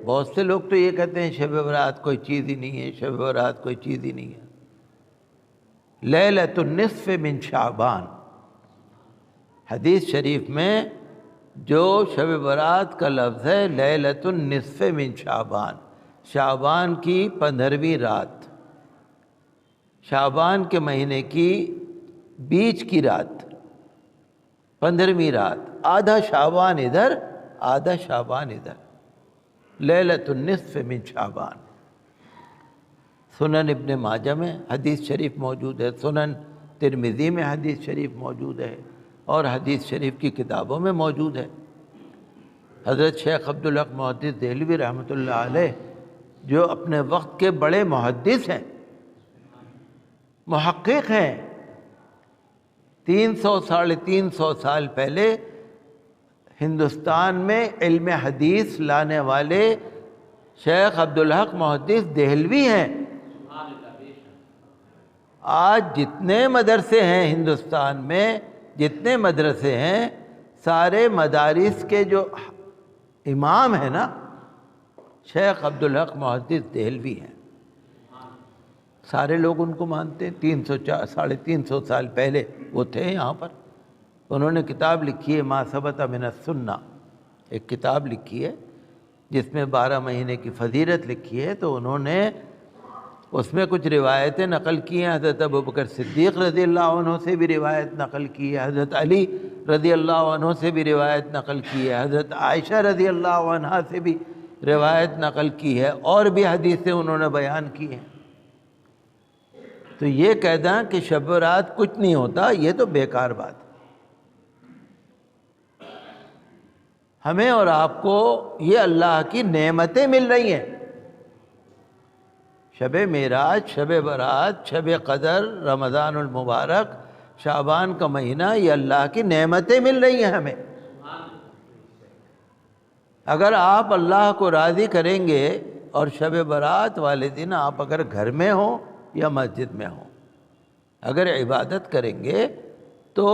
بہت سے لوگ تو یہ کہتے ہیں شب برات کوئی چیز ہی نہیں ہے، شب برات کوئی چیز ہی نہیں ہے۔ لیلۃ النصف من شعبان، حدیث شریف میں جو شب برات کا لفظ ہے لیلۃ النصف من شعبان، شعبان کی 15ویں رات، شعبان کے مہینے کی بیچ کی رات، 15ویں رات، آدھا شعبان ادھر آدھا شعبان ادھر، لیلۃ النصف من شعبان۔ سنن ابن ماجہ میں حدیث شریف موجود ہے، سنن ترمذی میں حدیث شریف موجود ہے، اور حدیث شریف کی کتابوں میں موجود ہے۔ حضرت شیخ عبدالحق محدث دہلوی رحمۃ اللہ علیہ جو اپنے وقت کے بڑے محدث ہیں، محقق ہیں، 300-350 سال پہلے ہندوستان میں علم حدیث لانے والے شیخ عبدالحق محدث دہلوی ہیں۔ آج جتنے مدرسے ہیں ہندوستان میں، جتنے مدرسے ہیں، سارے مدارس کے جو امام ہیں نا، شیخ عبدالحق محدث دہلوی ہیں۔ سارے لوگ ان کو مانتے ہیں۔ 300-350 سال پہلے وہ تھے یہاں پر۔ انہوں نے کتاب لکھی ہے ما ثبت من السنہ، ایک کتاب لکھی ہے جس میں 12 مہینے کی فضیلت لکھی ہے، تو انہوں نے اس میں کچھ روایتیں نقل کی ہیں۔ حضرت ابوبکر صدیق رضی اللہ عنہ سے بھی روایت نقل کی ہے، حضرت علی رضی اللہ عنہ سے بھی روایت نقل کی ہے، حضرت عائشہ رضی اللہ عنہا سے بھی روایت نقل کی ہے، اور بھی حدیثیں انہوں نے بیان کی ہیں۔ تو یہ کہنا کہ شب برات کچھ نہیں ہوتا، یہ تو بیکار بات ہے۔ ہمیں اور آپ کو یہ اللہ کی نعمتیں مل رہی ہیں۔ شب معراج، شب برات، شب قدر، رمضان المبارک، شعبان کا مہینہ، یہ اللہ کی نعمتیں مل رہی ہیں ہمیں۔ اگر آپ اللہ کو راضی کریں گے، اور شب برات والے دن آپ اگر گھر میں ہوں یا مسجد میں ہوں، اگر عبادت کریں گے تو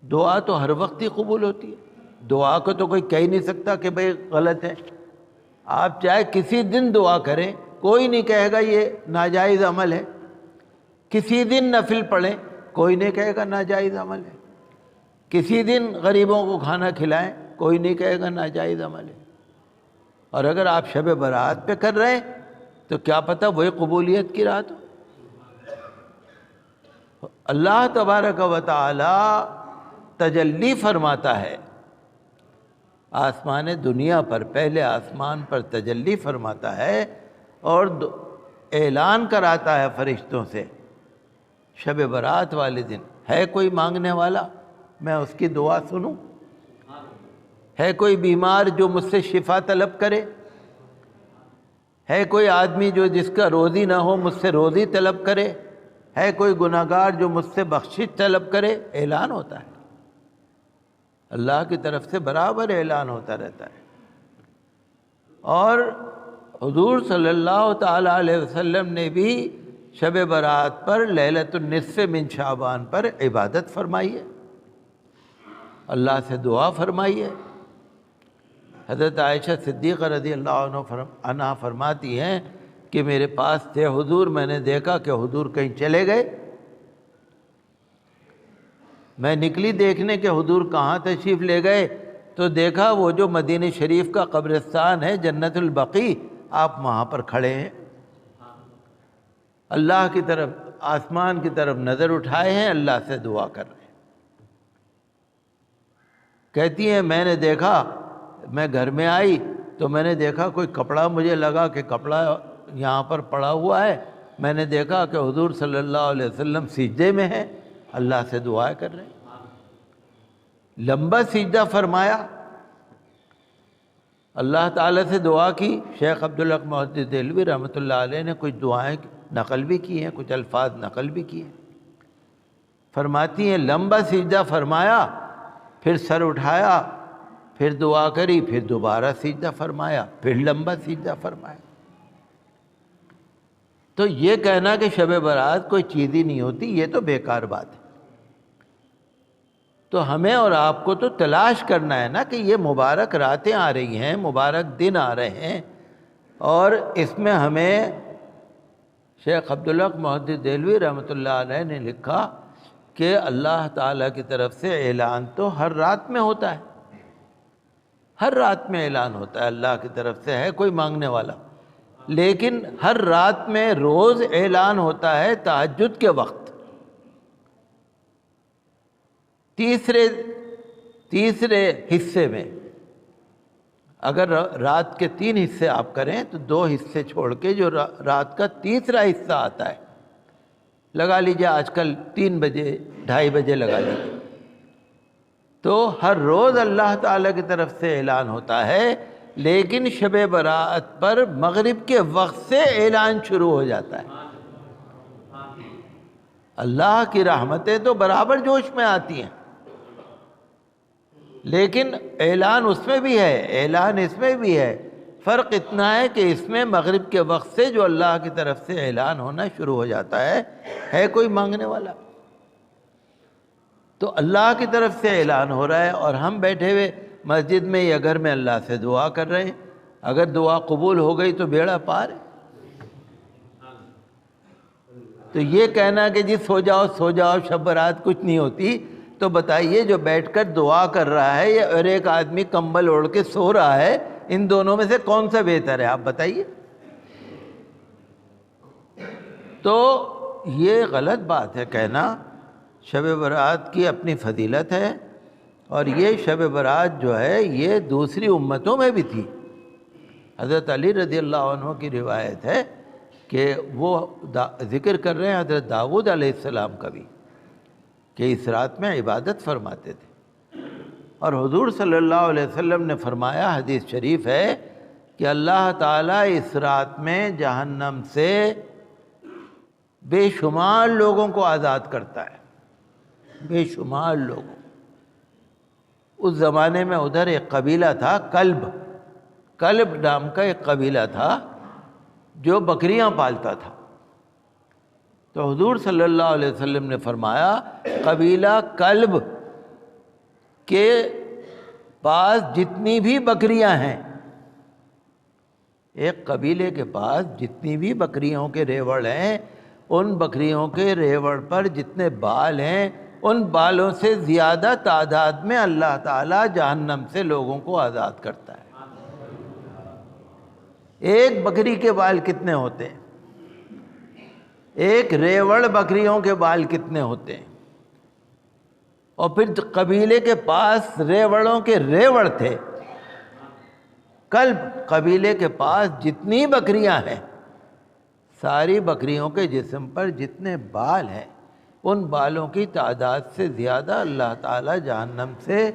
دعا تو ہر وقت ہی قبول ہوتی ہے۔ دعا کو تو کوئی کہہ ہی نہیں سکتا کہ بھئی غلط ہے۔ آپ چاہے کسی دن دعا کریں، کوئی نہیں کہے گا یہ ناجائز عمل ہے۔ کسی دن نفل پڑھیں، کوئی نہیں کہے گا ناجائز عمل ہے۔ کسی دن غریبوں کو کھانا کھلائیں، کوئی نہیں کہے گا ناجائز عمل ہے۔ اور اگر آپ شب برات پہ کر رہے ہیں تو کیا پتہ وہی قبولیت کی رات ہو۔ اللہ تبارک و تعالی تجلی فرماتا ہے آسمان دنیا پر، پہلے آسمان پر تجلی فرماتا ہے اور اعلان کراتا ہے فرشتوں سے، شب برات والے دن ہے کوئی مانگنے والا، میں اس کی دعا سنوں؟ ہے کوئی بیمار جو مجھ سے شفا طلب کرے؟ ہے کوئی آدمی جو جس کا روزی نہ ہو مجھ سے روزی طلب کرے؟ ہے کوئی گناہگار جو مجھ سے بخشش طلب کرے؟ اعلان ہوتا ہے، اللہ کی طرف سے برابر اعلان ہوتا رہتا ہے۔ اور حضور صلی اللہ تعالی علیہ وسلم نے بھی شب برات پر، لیلۃ النصف من شعبان پر عبادت فرمائی ہے، اللہ سے دعا فرمائی ہے۔ حضرت عائشہ صدیقہ رضی اللہ عنہ فرماتی ہیں کہ میرے پاس تھے حضور، میں نے دیکھا کہ حضور کہیں چلے گئے، میں نکلی دیکھنے کہ حضور کہاں تشریف لے گئے، تو دیکھا وہ جو مدینہ شریف کا قبرستان ہے جنت البقیع، آپ وہاں پر کھڑے ہیں، اللہ کی طرف، آسمان کی طرف نظر اٹھائے ہیں، اللہ سے دعا کر رہے ہیں۔ کہتی ہیں میں نے دیکھا، میں گھر میں آئی تو میں نے دیکھا کوئی کپڑا، مجھے لگا کہ کپڑا یہاں پر پڑا ہوا ہے، میں نے دیکھا کہ حضور صلی اللہ علیہ وسلم سجدے میں ہیں، اللہ سے دعائیں کر رہے ہیں۔ لمبا سجدہ فرمایا، اللہ تعالیٰ سے دعا کی۔ شیخ عبدالحق محدث دہلوی رحمۃ اللہ علیہ نے کچھ دعائیں نقل بھی کی ہیں، کچھ الفاظ نقل بھی کیے ہیں۔ فرماتی ہیں لمبا سجدہ فرمایا، پھر سر اٹھایا، پھر دعا کری، پھر دوبارہ سجدہ فرمایا، پھر لمبا سجدہ فرمایا۔ تو یہ کہنا کہ شب برات کوئی چیز ہی نہیں ہوتی، یہ تو بیکار بات ہے۔ تو ہمیں اور آپ کو تو تلاش کرنا ہے نا کہ یہ مبارک راتیں آ رہی ہیں، مبارک دن آ رہے ہیں، اور اس میں ہمیں شیخ عبدالحق محدث دہلوی رحمۃ اللہ علیہ نے لکھا کہ اللہ تعالیٰ کی طرف سے اعلان تو ہر رات میں ہوتا ہے، ہر رات میں اعلان ہوتا ہے، اللہ کی طرف سے ہے کوئی مانگنے والا، لیکن ہر رات میں روز اعلان ہوتا ہے تہجد کے وقت، تیسرے حصے میں۔ اگر رات کے 3 حصے آپ کریں تو 2 حصے چھوڑ کے جو رات کا تیسرا حصہ آتا ہے، لگا لیجیے آج کل 3 بجے 2:30 بجے لگا لیجیے، تو ہر روز اللہ تعالیٰ کی طرف سے اعلان ہوتا ہے، لیکن شب برات پر مغرب کے وقت سے اعلان شروع ہو جاتا ہے۔ اللہ کی رحمتیں تو برابر جوش میں آتی ہیں، لیکن اعلان اس میں بھی ہے، اعلان اس میں بھی ہے، فرق اتنا ہے کہ اس میں مغرب کے وقت سے جو اللہ کی طرف سے اعلان ہونا شروع ہو جاتا ہے کوئی مانگنے والا، تو اللہ کی طرف سے اعلان ہو رہا ہے، اور ہم بیٹھے ہوئے مسجد میں یا گھر میں اللہ سے دعا کر رہے ہیں، اگر دعا قبول ہو گئی تو بیڑا پار ہے۔ تو یہ کہنا کہ جی سو جاؤ شب برات کچھ نہیں ہوتی، تو بتائیے جو بیٹھ کر دعا کر رہا ہے یا اور ایک آدمی کمبل اوڑھ کے سو رہا ہے، ان دونوں میں سے کون سا بہتر ہے؟ آپ بتائیے۔ تو یہ غلط بات ہے کہنا، شب برات کی اپنی فضیلت ہے، اور یہ شب برات جو ہے یہ دوسری امتوں میں بھی تھی۔ حضرت علی رضی اللہ عنہ کی روایت ہے کہ وہ ذکر کر رہے ہیں حضرت داؤد علیہ السلام کا بھی، کہ اس رات میں عبادت فرماتے تھے، اور حضور صلی اللہ علیہ وسلم نے فرمایا، حدیث شریف ہے کہ اللہ تعالیٰ اس رات میں جہنم سے بے شمار لوگوں کو آزاد کرتا ہے، بے شمار لوگوں۔ اس زمانے میں ادھر ایک قبیلہ تھا کلب نام کا ایک قبیلہ تھا جو بکریاں پالتا تھا، تو حضور صلی اللہ علیہ وسلم نے فرمایا قبیلہ کلب کے پاس جتنی بھی بکریاں ہیں، ایک قبیلے کے پاس جتنی بھی بکریوں کے ریوڑ ہیں، ان بکریوں کے ریوڑ پر جتنے بال ہیں، ان بالوں سے زیادہ تعداد میں اللہ تعالیٰ جہنم سے لوگوں کو آزاد کرتا ہے۔ ایک بکری کے بال کتنے ہوتے ہیں؟ ایک ریوڑ بکریوں کے بال کتنے ہوتے ہیں؟ اور پھر قبیلے کے پاس ریوڑوں کے ریوڑ تھے، کلب قبیلے کے پاس جتنی بکریاں ہیں، ساری بکریوں کے جسم پر جتنے بال ہیں، ان بالوں کی تعداد سے زیادہ اللہ تعالیٰ جہنم سے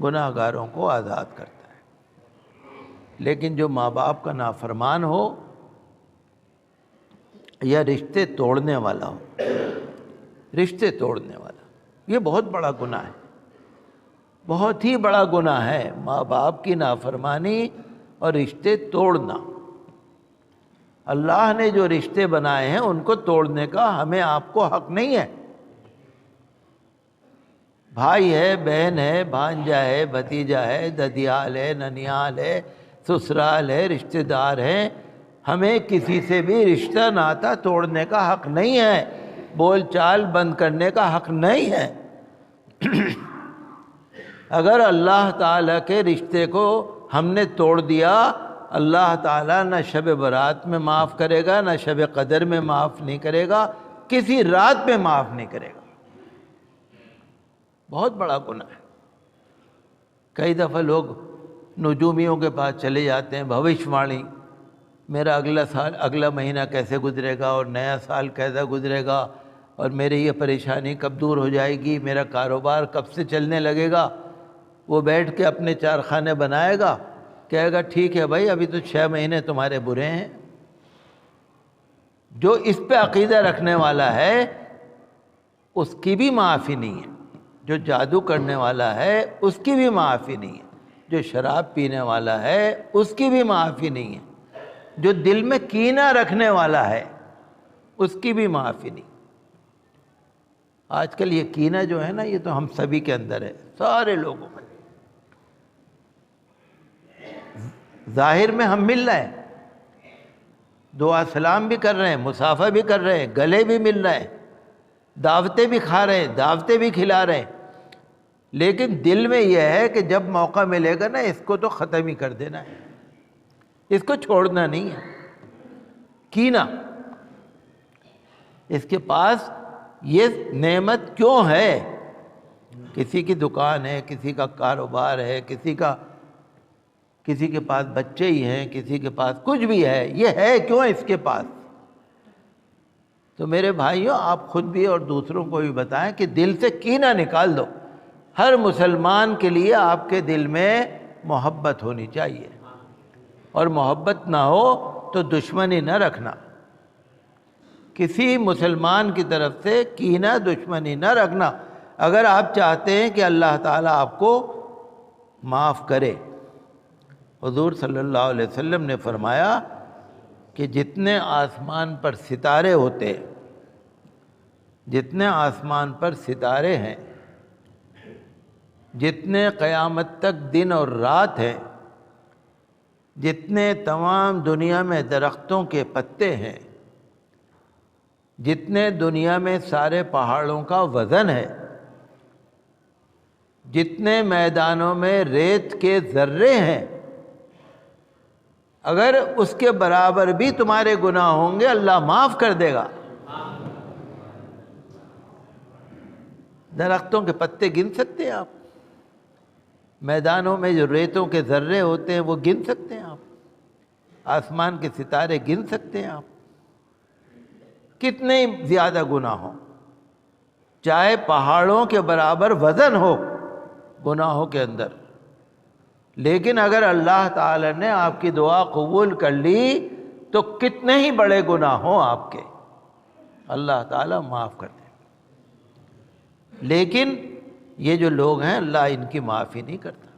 گناہ گاروں کو آزاد کرتا ہے۔ لیکن جو ماں باپ کا نافرمان ہو یا رشتے توڑنے والا ہو، رشتے توڑنے والا، یہ بہت بڑا گناہ ہے، بہت ہی بڑا گناہ ہے، ماں باپ کی نافرمانی اور رشتے توڑنا۔ اللہ نے جو رشتے بنائے ہیں ان کو توڑنے کا ہمیں آپ کو حق نہیں ہے۔ بھائی ہے، بہن ہے، بھانجا ہے، بھتیجا ہے، ددیال ہے، ننیال ہے، سسرال ہے، رشتہ دار ہیں، ہمیں کسی سے بھی رشتہ ناتا توڑنے کا حق نہیں ہے، بول چال بند کرنے کا حق نہیں ہے۔ اگر اللہ تعالیٰ کے رشتے کو ہم نے توڑ دیا، اللہ تعالیٰ نہ شب برات میں معاف کرے گا، نہ شب قدر میں معاف نہیں کرے گا، کسی رات میں معاف نہیں کرے گا۔ بہت بڑا گناہ ہے۔ کئی دفعہ لوگ نجومیوں کے پاس چلے جاتے ہیں، بھوشوانی، میرا اگلا مہینہ کیسے گزرے گا، اور نیا سال کیسا گزرے گا، اور میری یہ پریشانی کب دور ہو جائے گی، میرا کاروبار کب سے چلنے لگے گا۔ وہ بیٹھ کے اپنے 4 خانے بنائے گا، کہے گا ٹھیک ہے بھائی، ابھی تو 6 مہینے تمہارے برے ہیں۔ جو اس پہ عقیدہ رکھنے والا ہے اس کی بھی معافی نہیں ہے، جو جادو کرنے والا ہے اس کی بھی معافی نہیں ہے، جو شراب پینے والا ہے اس کی بھی معافی نہیں ہے، جو دل میں کینہ رکھنے والا ہے اس کی بھی معافی نہیں۔ آج کل یہ کینہ جو ہے نا، یہ تو ہم سبھی کے اندر ہے، سارے لوگوں میں۔ ظاہر میں ہم مل رہے ہیں، دعا سلام بھی کر رہے ہیں، مصافحہ بھی کر رہے ہیں، گلے بھی مل رہے ہیں، دعوتیں بھی کھا رہے ہیں، دعوتیں بھی کھلا رہے ہیں، لیکن دل میں یہ ہے کہ جب موقع ملے گا نا اس کو تو ختم ہی کر دینا ہے، اس کو چھوڑنا نہیں ہے۔ کینہ، اس کے پاس یہ نعمت کیوں ہے؟ کسی کی دکان ہے، کسی کا کاروبار ہے، کسی کے پاس بچے ہی ہیں، کسی کے پاس کچھ بھی ہے، یہ ہے کیوں اس کے پاس؟ تو میرے بھائیوں، آپ خود بھی اور دوسروں کو بھی بتائیں کہ دل سے کینہ نکال دو۔ ہر مسلمان کے لیے آپ کے دل میں محبت ہونی چاہیے، اور محبت نہ ہو تو دشمنی نہ رکھنا۔ کسی مسلمان کی طرف سے کینہ، دشمنی نہ رکھنا، اگر آپ چاہتے ہیں کہ اللہ تعالیٰ آپ کو معاف کرے۔ حضور صلی اللہ علیہ وسلم نے فرمایا کہ جتنے آسمان پر ستارے ہوتے، جتنے آسمان پر ستارے ہیں، جتنے قیامت تک دن اور رات ہیں، جتنے تمام دنیا میں درختوں کے پتے ہیں، جتنے دنیا میں سارے پہاڑوں کا وزن ہے، جتنے میدانوں میں ریت کے ذرے ہیں، اگر اس کے برابر بھی تمہارے گناہ ہوں گے اللہ معاف کر دے گا۔ درختوں کے پتے گن سکتے ہیں آپ؟ میدانوں میں جو ریتوں کے ذرے ہوتے ہیں وہ گن سکتے ہیں آپ؟ آسمان کے ستارے گن سکتے ہیں آپ؟ کتنے زیادہ گناہ ہوں، چاہے پہاڑوں کے برابر وزن ہو گناہوں کے اندر، لیکن اگر اللہ تعالی نے آپ کی دعا قبول کر لی تو کتنے ہی بڑے گناہ ہوں آپ کے، اللہ تعالیٰ معاف کر دے۔ لیکن یہ جو لوگ ہیں اللہ ان کی معافی نہیں کرتا۔